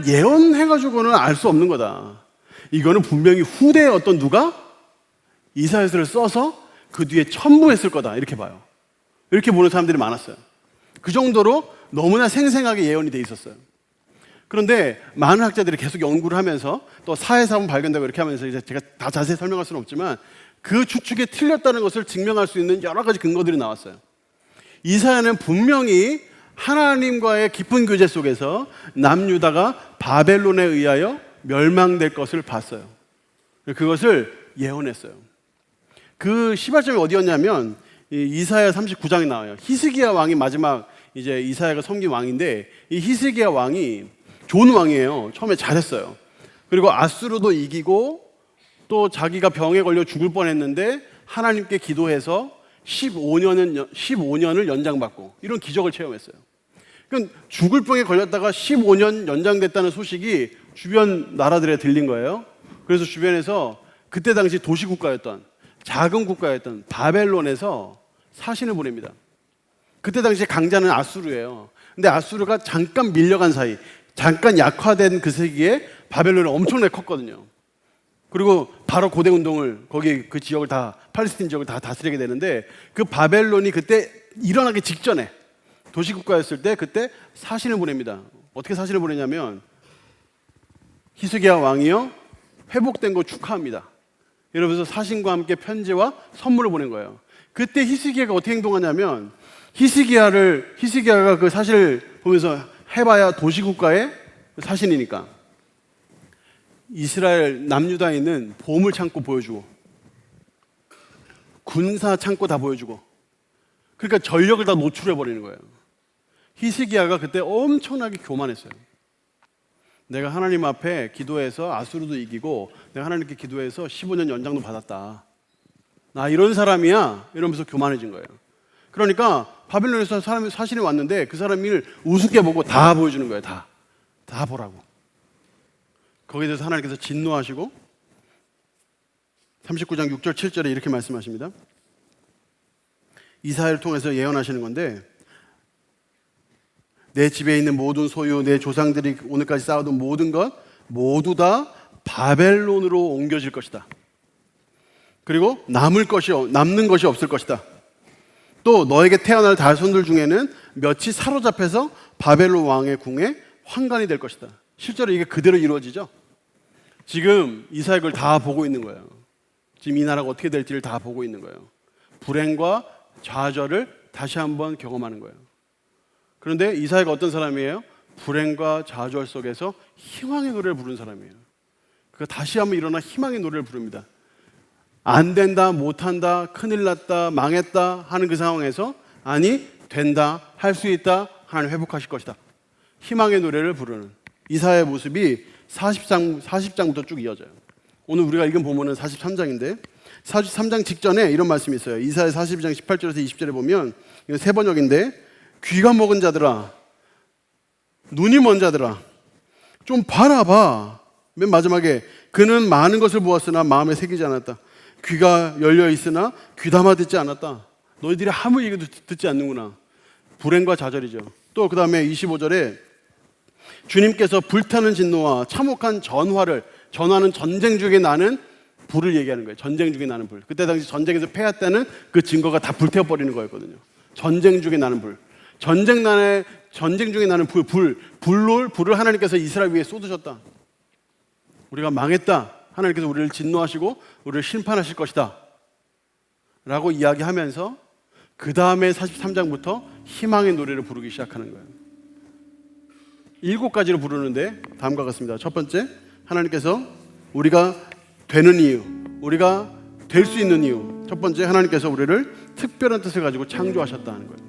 예언해가지고는 알 수 없는 거다. 이거는 분명히 후대에 어떤 누가 이사야서를 써서 그 뒤에 첨부했을 거다 이렇게 봐요. 이렇게 보는 사람들이 많았어요. 그 정도로 너무나 생생하게 예언이 돼 있었어요. 그런데 많은 학자들이 계속 연구를 하면서 또 사회사본 발견되고 이렇게 하면서 이제 제가 다 자세히 설명할 수는 없지만 그 추측이 틀렸다는 것을 증명할 수 있는 여러 가지 근거들이 나왔어요. 이사야는 분명히 하나님과의 깊은 교제 속에서 남유다가 바벨론에 의하여 멸망될 것을 봤어요. 그것을 예언했어요. 그 시발점이 어디였냐면 이사야 39장에 나와요. 히스기야 왕이 마지막 이제 이사야가 섬긴 왕인데, 이 히스기야 왕이 좋은 왕이에요. 처음에 잘했어요. 그리고 아수르도 이기고 또 자기가 병에 걸려 죽을 뻔했는데 하나님께 기도해서 15년을 연장받고 이런 기적을 체험했어요. 그러니까 죽을 병에 걸렸다가 15년 연장됐다는 소식이 주변 나라들에 들린 거예요. 그래서 주변에서 그때 당시 도시국가였던, 작은 국가였던 바벨론에서 사신을 보냅니다. 그때 당시 강자는 아수르예요. 근데 아수르가 잠깐 밀려간 사이, 잠깐 약화된 그 시기에 바벨론이 엄청나게 컸거든요. 그리고 바로 고대 운동을, 거기 그 지역을 다, 팔레스틴 지역을 다 다스리게 되는데, 그 바벨론이 그때 일어나기 직전에 도시국가였을 때 그때 사신을 보냅니다. 어떻게 사신을 보내냐면, 히스기야 왕이요, 회복된 거 축하합니다, 이러면서 사신과 함께 편지와 선물을 보낸 거예요. 그때 히스기야가 어떻게 행동하냐면, 히스기야가 그 사실을 보면서, 해봐야 도시국가의 사신이니까 이스라엘 남유다에 있는 보물 창고 보여주고 군사 창고 다 보여주고, 그러니까 전력을 다 노출해 버리는 거예요. 히스기야가 그때 엄청나게 교만했어요. 내가 하나님 앞에 기도해서 아수르도 이기고 내가 하나님께 기도해서 15년 연장도 받았다, 나 이런 사람이야, 이러면서 교만해진 거예요. 그러니까 바벨론에서 사신이 왔는데 그 사람을 우습게 보고 다 보여주는 거예요. 다 보라고. 거기에 대해서 하나님께서 진노하시고 39장 6절 7절에 이렇게 말씀하십니다. 이사야를 통해서 예언하시는 건데, 내 집에 있는 모든 소유, 내 조상들이 오늘까지 쌓아둔 모든 것 모두 다 바벨론으로 옮겨질 것이다. 그리고 남는 것이 없을 것이다. 또 너에게 태어날 자손들 중에는 몇이 사로잡혀서 바벨론 왕의 궁에 환관이 될 것이다. 실제로 이게 그대로 이루어지죠. 지금 이사야 그걸 다 보고 있는 거예요. 지금 이 나라가 어떻게 될지를 다 보고 있는 거예요. 불행과 좌절을 다시 한번 경험하는 거예요. 그런데 이사야가 어떤 사람이에요? 불행과 좌절 속에서 희망의 노래를 부르는 사람이에요. 그가 다시 한번 일어나 희망의 노래를 부릅니다. 안 된다, 못한다, 큰일 났다, 망했다 하는 그 상황에서, 아니, 된다, 할 수 있다, 하나님 회복하실 것이다, 희망의 노래를 부르는 이사야의 모습이 40장부터 쭉 이어져요. 오늘 우리가 읽은 본문은 43장인데 43장 직전에 이런 말씀이 있어요. 이사야 42장 18절에서 20절에 보면, 이거 세 번역인데, 귀가 먹은 자들아, 눈이 먼 자들아, 좀 바라봐. 맨 마지막에, 그는 많은 것을 보았으나 마음에 새기지 않았다. 귀가 열려 있으나 귀담아 듣지 않았다. 너희들이 아무 얘기도 듣지 않는구나. 불행과 좌절이죠. 또 그 다음에 25절에 주님께서 불타는 진노와 참혹한 전화는 전쟁 중에 나는 불을 얘기하는 거예요. 전쟁 중에 나는 불. 그때 당시 전쟁에서 패했다는 그 증거가 다 불태워버리는 거였거든요. 전쟁 중에 나는 불. 전쟁 중에 나는 불을 하나님께서 이스라엘 위에 쏟으셨다. 우리가 망했다, 하나님께서 우리를 진노하시고 우리를 심판하실 것이다 라고 이야기하면서 그 다음에 43장부터 희망의 노래를 부르기 시작하는 거예요. 7가지로 부르는데 다음과 같습니다. 첫 번째, 하나님께서 우리가 되는 이유, 우리가 될 수 있는 이유. 첫 번째, 하나님께서 우리를 특별한 뜻을 가지고 창조하셨다는 거예요.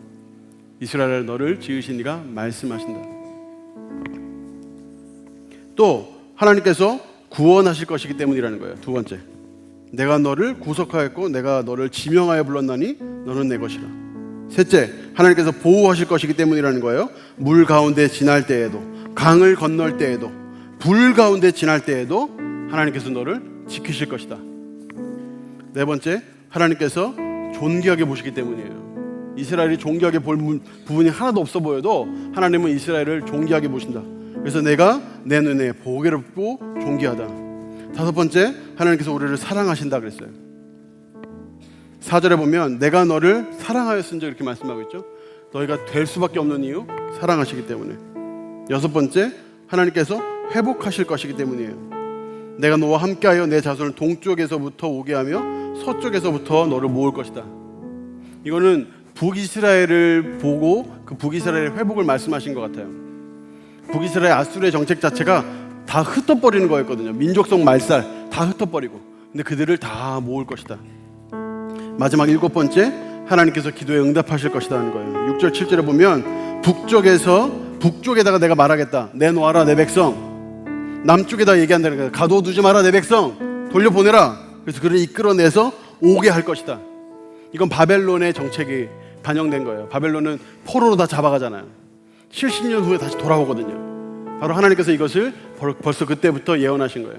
이스라엘 너를 지으신 이가 말씀하신다. 또 하나님께서 구원하실 것이기 때문이라는 거예요. 두 번째, 내가 너를 구속하였고 내가 너를 지명하여 불렀나니 너는 내 것이라. 셋째, 하나님께서 보호하실 것이기 때문이라는 거예요. 물 가운데 지날 때에도, 강을 건널 때에도, 불 가운데 지날 때에도 하나님께서 너를 지키실 것이다. 네 번째, 하나님께서 존귀하게 보시기 때문이에요. 이스라엘이 존귀하게 볼 부분이 하나도 없어 보여도 하나님은 이스라엘을 존귀하게 보신다. 그래서 내가 내 눈에 보배롭고 존귀하다. 다섯 번째, 하나님께서 우리를 사랑하신다 그랬어요. 4절에 보면 내가 너를 사랑하였은즉 이렇게 말씀하고 있죠. 너희가 될 수밖에 없는 이유, 사랑하시기 때문에. 여섯 번째, 하나님께서 회복하실 것이기 때문이에요. 내가 너와 함께하여 내 자손을 동쪽에서부터 오게 하며 서쪽에서부터 너를 모을 것이다. 이거는 북이스라엘을 보고 그 북이스라엘의 회복을 말씀하신 것 같아요. 북이스라엘 아수르의 정책 자체가 다 흩어버리는 거였거든요. 민족성 말살 다 흩어버리고. 근데 그들을 다 모을 것이다. 마지막 7번째, 하나님께서 기도에 응답하실 것이다 하는 거예요. 6절 7절에 보면 북쪽에다가 내가 말하겠다. 내놓아라 내 백성. 남쪽에다 얘기한다는 거예요. 가둬두지 마라 내 백성. 돌려보내라. 그래서 그를 이끌어내서 오게 할 것이다. 이건 바벨론의 정책이 반영된 거예요. 바벨론은 포로로 다 잡아가잖아요. 70년 후에 다시 돌아오거든요. 바로 하나님께서 이것을 벌써 그때부터 예언하신 거예요.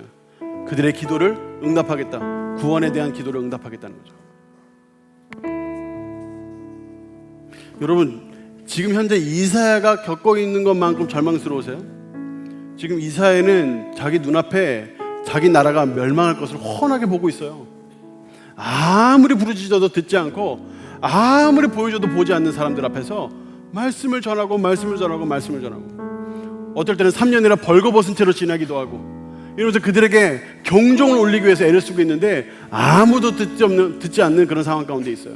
그들의 기도를 응답하겠다. 구원에 대한 기도를 응답하겠다는 거죠. 여러분, 지금 현재 이사야가 겪고 있는 것만큼 절망스러우세요? 지금 이사야는 자기 눈앞에 자기 나라가 멸망할 것을 훤하게 보고 있어요. 아무리 부르짖어도 듣지 않고 아무리 보여줘도 보지 않는 사람들 앞에서 말씀을 전하고 어떨 때는 3년이나 벌거벗은 채로 지나기도 하고 이러면서 그들에게 경종을 울리기 위해서 애를 쓰고 있는데 아무도 듣지 않는 그런 상황 가운데 있어요.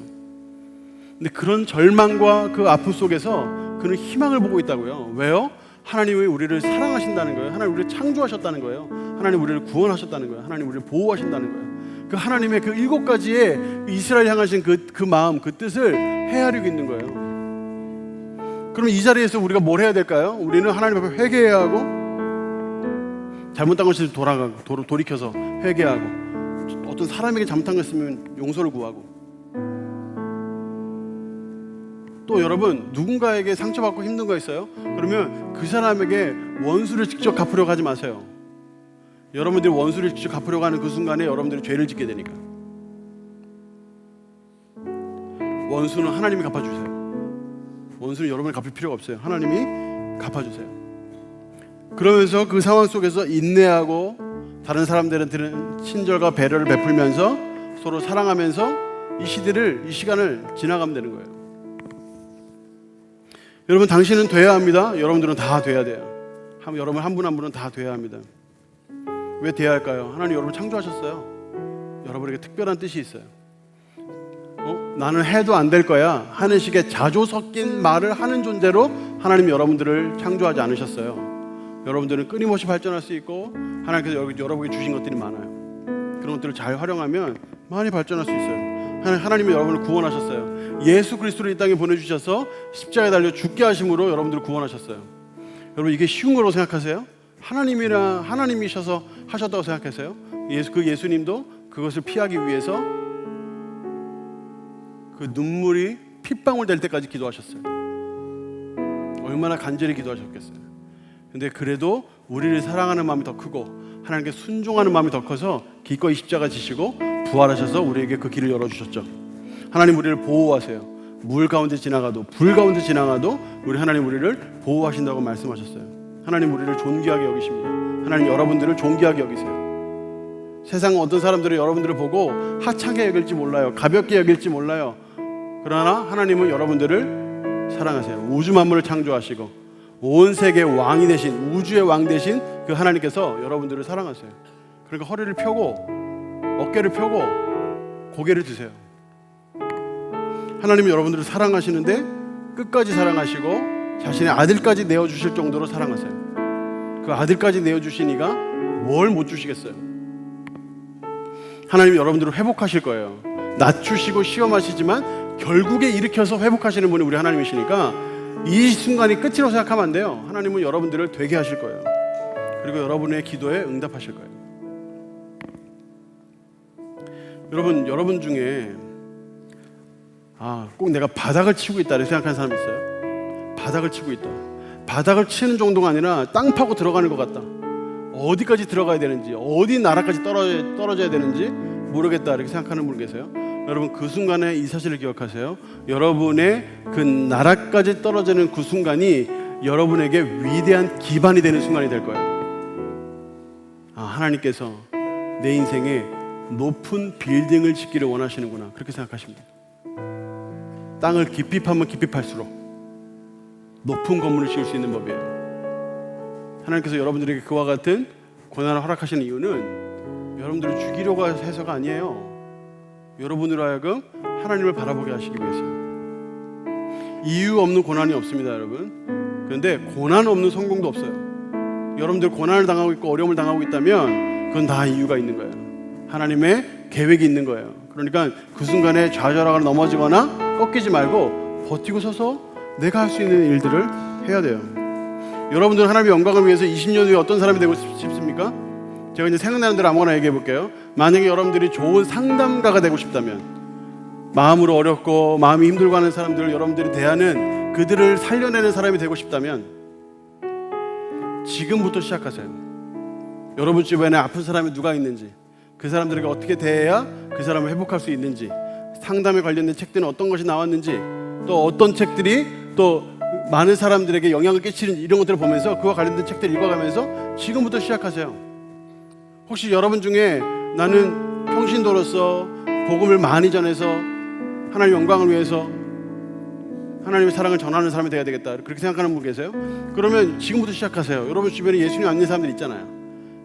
근데 그런 절망과 그 아픔 속에서 그는 희망을 보고 있다고요. 왜요? 하나님이 우리를 사랑하신다는 거예요. 하나님 우리를 창조하셨다는 거예요. 하나님 우리를 구원하셨다는 거예요. 하나님 우리를 보호하신다는 거예요. 그 하나님의 그 7가지의 이스라엘 향하신 그 마음, 그 뜻을 헤아리고 있는 거예요. 그럼 이 자리에서 우리가 뭘 해야 될까요? 우리는 하나님 앞에 회개해야 하고 잘못한 것을 돌이켜서 회개하고 어떤 사람에게 잘못한 것 있으면 용서를 구하고 또 여러분 누군가에게 상처받고 힘든 거 있어요? 그러면 그 사람에게 원수를 직접 갚으려고 하지 마세요. 여러분들이 원수를 직접 갚으려고 하는 그 순간에 여러분들이 죄를 짓게 되니까. 원수는 하나님이 갚아주세요. 원수는 여러분이 갚을 필요가 없어요. 하나님이 갚아주세요. 그러면서 그 상황 속에서 인내하고 다른 사람들한테는 친절과 배려를 베풀면서 서로 사랑하면서 이 시간을 지나가면 되는 거예요. 여러분 당신은 돼야 합니다. 여러분들은 다 돼야 돼요. 여러분 한 분 한 분은 다 돼야 합니다. 왜 돼야 할까요? 하나님 여러분 창조하셨어요. 여러분에게 특별한 뜻이 있어요. 나는 해도 안 될 거야 하는 식의 자조 섞인 말을 하는 존재로 하나님 여러분들을 창조하지 않으셨어요. 여러분들은 끊임없이 발전할 수 있고 하나님께서 여러분에게 주신 것들이 많아요. 그런 것들을 잘 활용하면 많이 발전할 수 있어요. 하나님이 여러분을 구원하셨어요. 예수 그리스도를 이 땅에 보내주셔서 십자가에 달려 죽게 하심으로 여러분들을 구원하셨어요. 여러분 이게 쉬운 거라고 생각하세요? 하나님이셔서 하셨다고 생각하세요? 그 예수님도 그것을 피하기 위해서 그 눈물이 핏방울 될 때까지 기도하셨어요. 얼마나 간절히 기도하셨겠어요. 근데 그래도 우리를 사랑하는 마음이 더 크고 하나님께 순종하는 마음이 더 커서 기꺼이 십자가 지시고 부활하셔서 우리에게 그 길을 열어주셨죠. 하나님 우리를 보호하세요. 물 가운데 지나가도 불 가운데 지나가도 하나님 우리를 보호하신다고 말씀하셨어요. 하나님 우리를 존귀하게 여기십니다. 하나님 여러분들을 존귀하게 여기세요. 세상 어떤 사람들은 여러분들을 보고 하찮게 여길지 몰라요. 가볍게 여길지 몰라요. 그러나 하나님은 여러분들을 사랑하세요. 우주 만물을 창조하시고 온 세계의 왕이 되신 우주의 왕 되신 그 하나님께서 여러분들을 사랑하세요. 그러니까 허리를 펴고 어깨를 펴고 고개를 드세요. 하나님은 여러분들을 사랑하시는데 끝까지 사랑하시고 자신의 아들까지 내어주실 정도로 사랑하세요. 그 아들까지 내어주신 이가 뭘 못 주시겠어요? 하나님이 여러분들을 회복하실 거예요. 낮추시고 시험하시지만 결국에 일으켜서 회복하시는 분이 우리 하나님이시니까 이 순간이 끝이라고 생각하면 안 돼요. 하나님은 여러분들을 되게 하실 거예요. 그리고 여러분의 기도에 응답하실 거예요. 여러분 중에 꼭 내가 바닥을 치고 있다 이렇게 생각하는 사람이 있어요? 바닥을 치고 있다. 바닥을 치는 정도가 아니라 땅 파고 들어가는 것 같다. 어디까지 들어가야 되는지, 어디 나라까지 떨어져야 되는지 모르겠다 이렇게 생각하는 분 계세요? 여러분 그 순간에 이 사실을 기억하세요. 여러분의 그 나라까지 떨어지는 그 순간이 여러분에게 위대한 기반이 되는 순간이 될 거예요. 하나님께서 내 인생에 높은 빌딩을 짓기를 원하시는구나 그렇게 생각하십니다. 땅을 깊이 파면 깊이 팔수록 높은 건물을 지을 수 있는 법이에요. 하나님께서 여러분들에게 그와 같은 고난을 허락하시는 이유는 여러분들을 죽이려고 해서가 아니에요. 여러분으로 하여금 하나님을 바라보게 하시기 위해서요. 이유 없는 고난이 없습니다, 여러분. 그런데 고난 없는 성공도 없어요. 여러분들 고난을 당하고 있고 어려움을 당하고 있다면 그건 다 이유가 있는 거예요. 하나님의 계획이 있는 거예요. 그러니까 그 순간에 좌절하거나 넘어지거나 꺾이지 말고 버티고 서서 내가 할 수 있는 일들을 해야 돼요. 여러분들 하나님의 영광을 위해서 20년 후에 어떤 사람이 되고 싶습니까? 제가 이제 생각나는 대로 아무거나 얘기해 볼게요. 만약에 여러분들이 좋은 상담가가 되고 싶다면, 마음으로 어렵고 마음이 힘들고 하는 사람들을 여러분들이 대하는, 그들을 살려내는 사람이 되고 싶다면 지금부터 시작하세요. 여러분 주변에 아픈 사람이 누가 있는지, 그 사람들에게 어떻게 대해야 그 사람을 회복할 수 있는지, 상담에 관련된 책들은 어떤 것이 나왔는지, 또 어떤 책들이 또 많은 사람들에게 영향을 끼치는지, 이런 것들을 보면서 그와 관련된 책들을 읽어가면서 지금부터 시작하세요. 혹시 여러분 중에 나는 평신도로서 복음을 많이 전해서 하나님의 영광을 위해서 하나님의 사랑을 전하는 사람이 되어야 되겠다, 그렇게 생각하는 분 계세요? 그러면 지금부터 시작하세요. 여러분 주변에 예수님 안 믿는 사람들 있잖아요.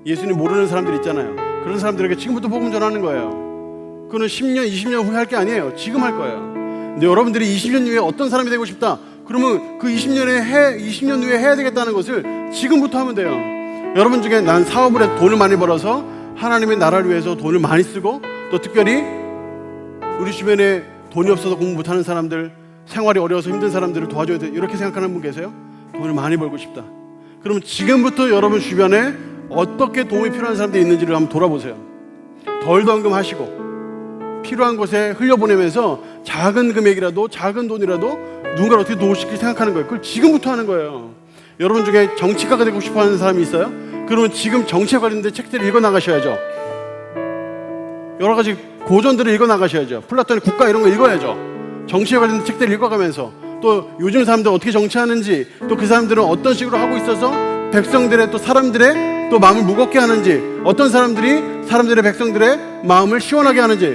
예수님 모르는 사람들 있잖아요. 그런 사람들에게 지금부터 복음 전하는 거예요. 그거는 10년, 20년 후에 할 게 아니에요. 지금 할 거예요. 근데 여러분들이 20년 후에 어떤 사람이 되고 싶다, 그러면 그 20년 후에 해야 되겠다는 것을 지금부터 하면 돼요. 여러분 중에 난 사업을 해서 돈을 많이 벌어서 하나님의 나라를 위해서 돈을 많이 쓰고, 또 특별히 우리 주변에 돈이 없어서 공부 못하는 사람들, 생활이 어려워서 힘든 사람들을 도와줘야 돼, 이렇게 생각하는 분 계세요? 돈을 많이 벌고 싶다. 그러면 지금부터 여러분 주변에 어떻게 도움이 필요한 사람들이 있는지를 한번 돌아보세요. 덜덜금하시고 필요한 곳에 흘려보내면서 작은 금액이라도, 작은 돈이라도 누군가를 어떻게 도우시길 생각하는 거예요. 그걸 지금부터 하는 거예요. 여러분 중에 정치가가 되고 싶어하는 사람이 있어요? 그러면 지금 정치에 관련된 책들을 읽어나가셔야죠. 여러 가지 고전들을 읽어나가셔야죠. 플라톤의 국가 이런 거 읽어야죠. 정치에 관련된 책들을 읽어가면서, 또 요즘 사람들 어떻게 정치하는지, 또 그 사람들은 어떤 식으로 하고 있어서 백성들의, 또 사람들의 또 마음을 무겁게 하는지, 어떤 사람들이 사람들의, 백성들의 마음을 시원하게 하는지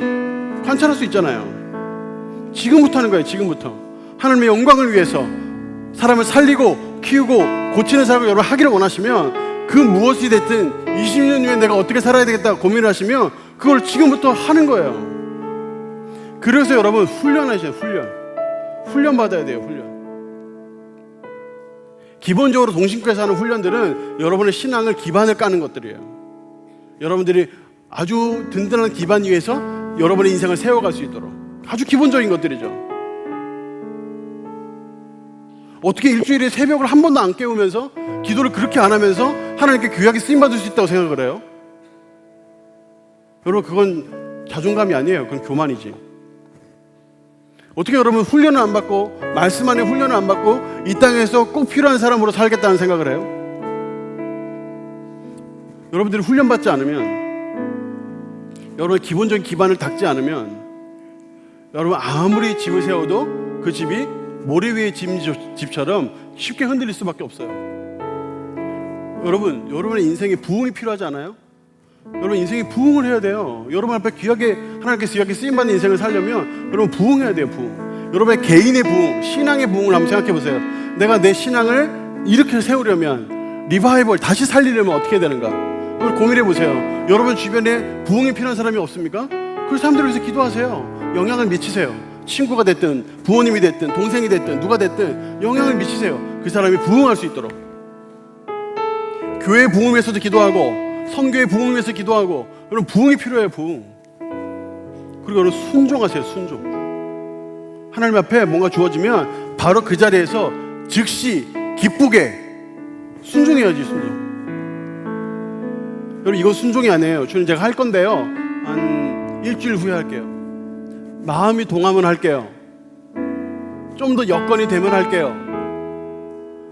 관찰할 수 있잖아요. 지금부터 하는 거예요. 지금부터 하나님의 영광을 위해서 사람을 살리고 키우고 고치는 사람을 여러분 하기를 원하시면, 그 무엇이 됐든 20년 후에 내가 어떻게 살아야 되겠다 고민을 하시면 그걸 지금부터 하는 거예요. 그래서 여러분 훈련하셔야 돼요. 훈련 받아야 돼요. 훈련. 기본적으로 동신교회에서 하는 훈련들은 여러분의 신앙을, 기반을 까는 것들이에요. 여러분들이 아주 든든한 기반 위에서 여러분의 인생을 세워갈 수 있도록 아주 기본적인 것들이죠. 어떻게 일주일에 새벽을 한 번도 안 깨우면서 기도를 그렇게 안 하면서 하나님께 귀하게 쓰임받을 수 있다고 생각을 해요? 여러분, 그건 자존감이 아니에요. 그건 교만이지. 어떻게 여러분 훈련을 안 받고, 말씀 안에 훈련을 안 받고 이 땅에서 꼭 필요한 사람으로 살겠다는 생각을 해요? 여러분들이 훈련받지 않으면, 여러분의 기본적인 기반을 닦지 않으면, 여러분 아무리 집을 세워도 그 집이 모래 위의 집처럼 쉽게 흔들릴 수밖에 없어요. 여러분의 인생에 부흥이 필요하지 않아요? 여러분 인생에 부흥을 해야 돼요. 여러분 앞에 하나님께서 귀하게 쓰임받는 인생을 살려면 여러분 부흥해야 돼요. 부흥. 여러분의 개인의 부흥, 신앙의 부흥을 한번 생각해 보세요. 내가 내 신앙을 이렇게 세우려면, 리바이벌 다시 살리려면 어떻게 해야 되는가? 그걸 고민해 보세요. 여러분 주변에 부흥이 필요한 사람이 없습니까? 그 사람들을 위해서 기도하세요. 영향을 미치세요. 친구가 됐든 부모님이 됐든 동생이 됐든 누가 됐든 영향을 미치세요. 그 사람이 부흥할 수 있도록. 교회 부흥을 위해서도 기도하고, 성교의 부흥을 위해서 기도하고. 여러분 부흥이 필요해요. 부흥. 그리고 여러분 순종하세요. 순종. 하나님 앞에 뭔가 주어지면 바로 그 자리에서 즉시 기쁘게 순종해야지. 순종. 여러분 이건 순종이 아니에요. 저는 제가 할 건데요, 한 일주일 후에 할게요. 마음이 동하면 할게요. 좀 더 여건이 되면 할게요.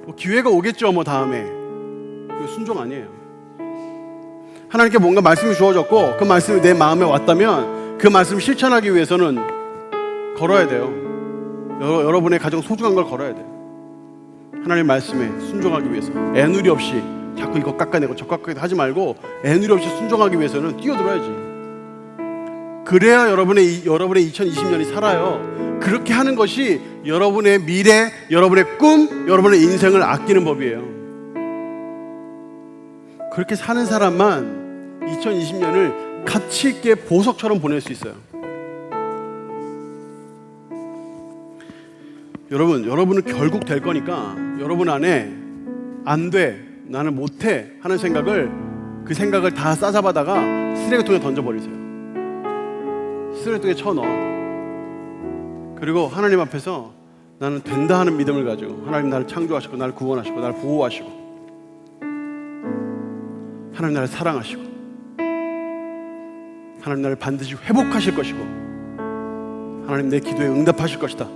뭐 기회가 오겠죠. 뭐 다음에. 그거 순종 아니에요. 하나님께 뭔가 말씀이 주어졌고 그 말씀이 내 마음에 왔다면 그 말씀을 실천하기 위해서는 걸어야 돼요. 여러분의 가장 소중한 걸 걸어야 돼요. 하나님의 말씀에 순종하기 위해서 애누리 없이 자꾸 이거 깎아내고 저 깎아내고 하지 말고, 애누리 없이 순종하기 위해서는 뛰어들어야지. 그래야 여러분의 2020년이 살아요. 그렇게 하는 것이 여러분의 미래, 여러분의 꿈, 여러분의 인생을 아끼는 법이에요. 그렇게 사는 사람만 2020년을 가치 있게 보석처럼 보낼 수 있어요. 여러분은 결국 될 거니까 여러분 안에 안 돼, 나는 못해 하는 생각을, 그 생각을 다 싸잡아다가 쓰레기통에 던져버리세요. 쓰레기통에 쳐넣어. 그리고 하나님 앞에서 나는 된다 하는 믿음을 가지고, 하나님 나를 창조하시고 나를 구원하시고 나를 보호하시고 하나님 나를 사랑하시고 하나님 나를 반드시 회복하실 것이고 하나님 내 기도에 응답하실 것이다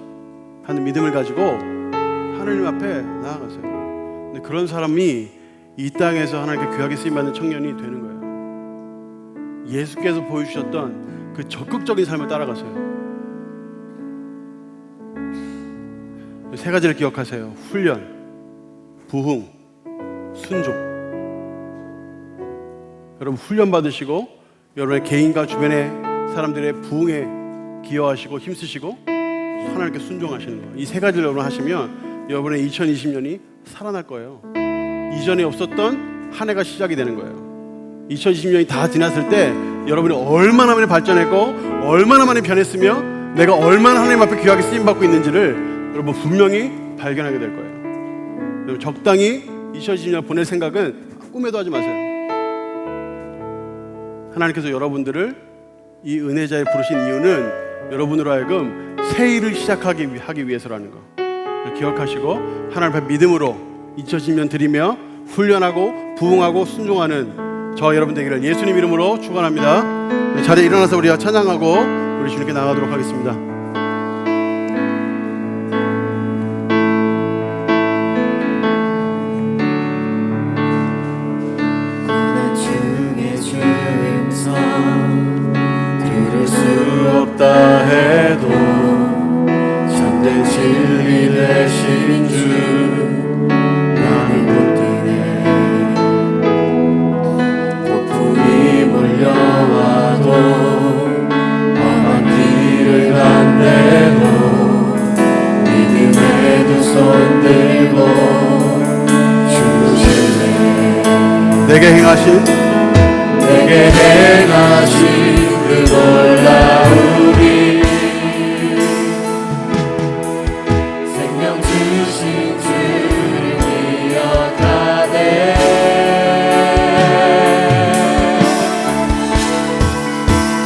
하는 믿음을 가지고 하나님 앞에 나아가세요. 근데 그런 사람이 이 땅에서 하나님께 귀하게 쓰임받는 청년이 되는 거예요. 예수께서 보여주셨던 그 적극적인 삶을 따라가세요. 세 가지를 기억하세요. 훈련, 부흥, 순종. 여러분 훈련 받으시고 여러분의 개인과 주변의 사람들의 부흥에 기여하시고 힘쓰시고 하나님께 순종하시는 거예요. 이 세 가지를 여러분 하시면 여러분의 2020년이 살아날 거예요. 이전에 없었던 한 해가 시작이 되는 거예요. 2020년이 다 지났을 때 여러분이 얼마나 많이 발전했고 얼마나 많이 변했으며 내가 얼마나 하나님 앞에 귀하게 쓰임받고 있는지를 여러분 분명히 발견하게 될 거예요. 여러분 적당히 2020년 보낼 생각은 꿈에도 하지 마세요. 하나님께서 여러분들을 이 은혜자에 부르신 이유는 여러분으로 하여금 새 일을 시작하기 위해서라는 거 기억하시고 하나님 앞에 믿음으로 2010년 드리며 훈련하고 부흥하고 순종하는 저와 여러분 되기를 예수님 이름으로 축원합니다. 자리에 일어나서 우리가 찬양하고 우리 주님께 나가도록 하겠습니다. 없다 해도 참된 진리 되신 주 나는 못 뛰네. 폭풍이 몰려와도 험한 길을 간대도 믿음의 두 손 들고 주실래. 내게 행하신 그 놀라우리 생명 주신 주를 기억하네.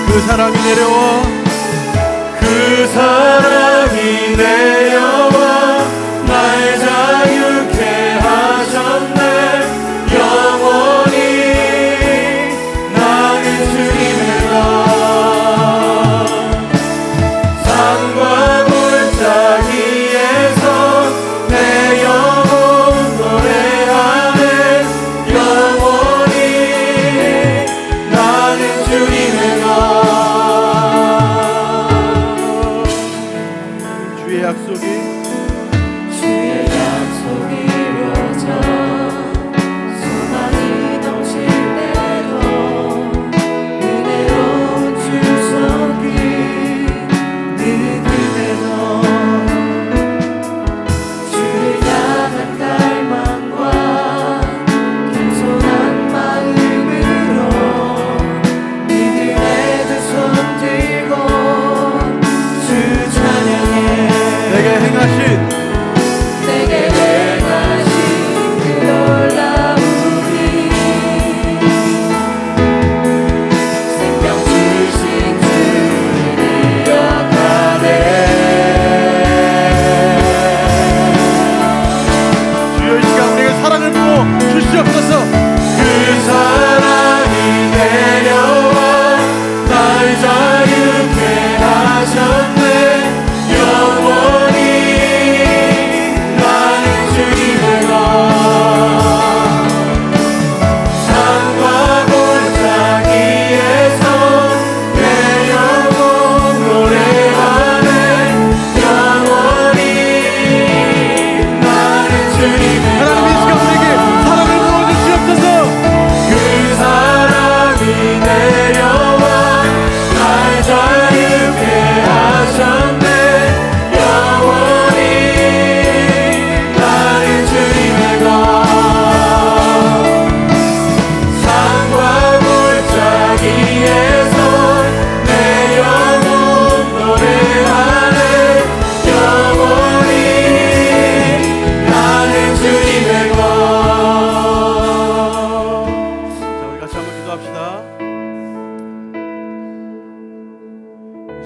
그 사랑이 내려와 그 사랑이 내려와 날 자유케 하셨네. 영원히 주의 약속이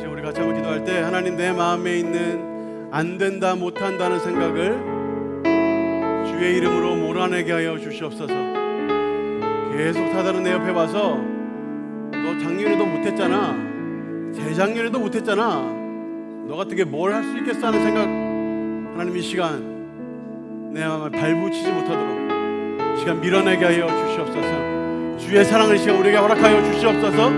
이제 우리 같이 한번 기도할 때 하나님 내 마음에 있는 안 된다 못한다는 생각을 주의 이름으로 몰아내게 하여 주시옵소서. 계속 사단은 내 옆에 와서 너 작년에도 못했잖아, 재작년에도 못했잖아, 너 같은 게 뭘 할 수 있겠어 하는 생각, 하나님 이 시간 내 마음을 발붙이지 못하도록 이 시간 밀어내게 하여 주시옵소서. 주의 사랑을 이 시간 우리에게 허락하여 주시옵소서.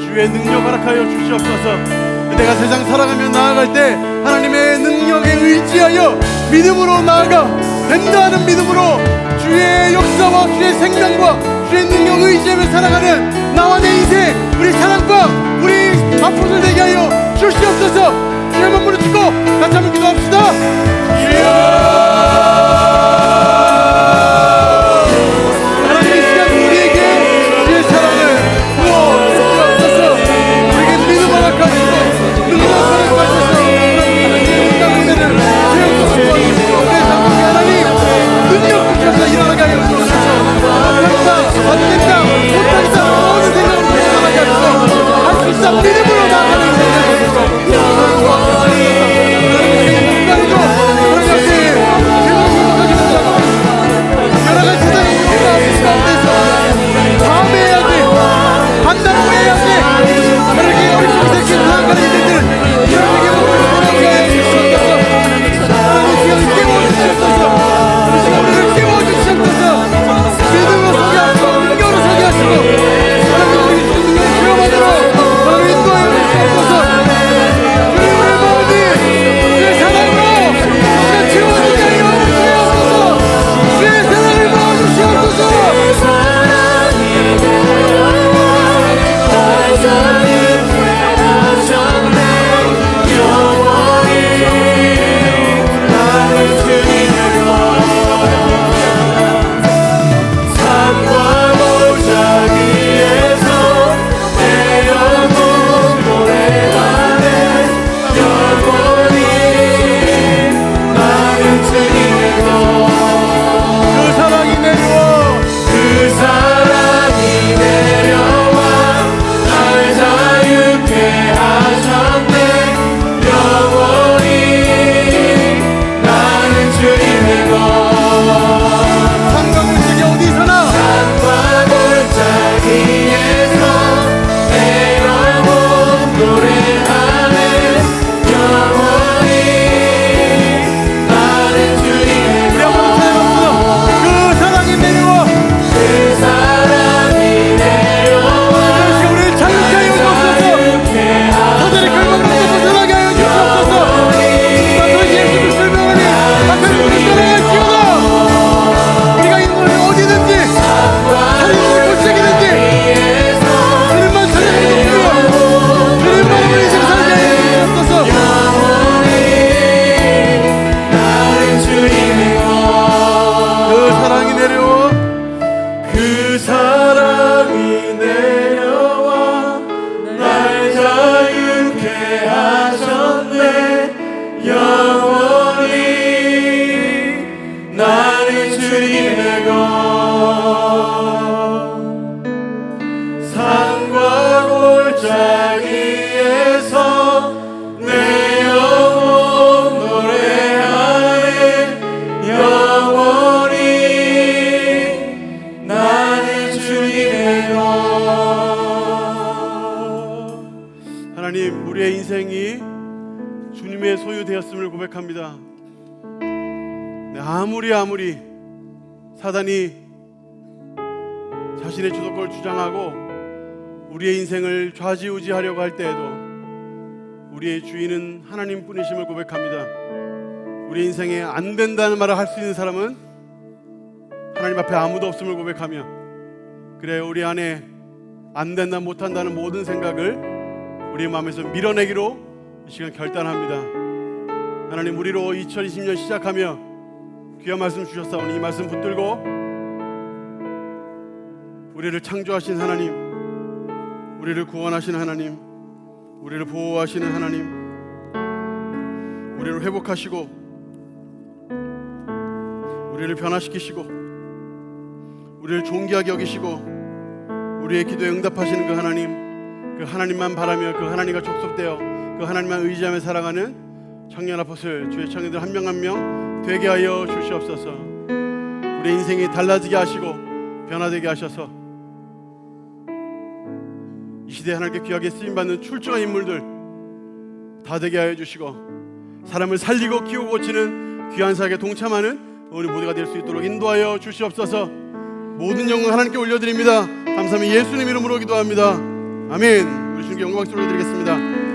주의 능력 허락하여 주시옵소서. 내가 세상 살아가며 나아갈 때 하나님의 능력에 의지하여 믿음으로 나아가 된다는 믿음으로 주의 역사와 주의 생명과 주의 능력 의지하며 살아가는 나와 내 인생, 우리 사랑과 우리 앞으로 되게 하여 주시옵소서. 주의 만물을 듣고 같이 한번 기도합시다. 하나님 이 시간 우리에게 주의 사랑을 부어 주시옵소서. 우리에게 믿음 허락하시고 능력 허락하셔서 하나님의 은혜를 채워주시고 내 삶의 하나님 능력 주셔서 일어나게 하여 주옵소서. 못한다, 안된다, 못하겠다 모든 생각을 일어나게 하시고 할 수 있다 믿음으로 나아가는 생각을 하나님, 우리의 인생이 주님의 소유되었음을 고백합니다. 아무리 사단이 자신의 주도권을 주장하고 우리의 인생을 좌지우지하려고 할 때에도 우리의 주인은 하나님뿐이심을 고백합니다. 우리 인생에 안 된다는 말을 할 수 있는 사람은 하나님 앞에 아무도 없음을 고백하며, 그래 우리 안에 안 된다 못한다는 모든 생각을 우리 마음에서 밀어내기로 이 시간 결단합니다. 하나님, 우리로 2020년 시작하며 귀한 말씀 주셨사오니 이 말씀 붙들고 우리를 창조하신 하나님, 우리를 구원하신 하나님, 우리를 보호하시는 하나님, 우리를 회복하시고 우리를 변화시키시고 우리를 존귀하게 여기시고 우리의 기도에 응답하시는 그 하나님, 그 하나님만 바라며 그 하나님과 족속되어 그 하나님만 의지하며 살아가는 청년 아포슬 주의 청년들 한 명 한 명 되게 하여 주시옵소서. 우리 인생이 달라지게 하시고 변화되게 하셔서 이 시대에 하나님께 귀하게 쓰임받는 출중한 인물들 다 되게 하여 주시고 사람을 살리고 키우고 고치는 귀한 사역에 동참하는 우리 모두가 될 수 있도록 인도하여 주시옵소서. 모든 영광 하나님께 올려드립니다. 감사합니다. 예수님 이름으로 기도합니다. 아멘. 우리 주님께 영광 올려드리겠습니다.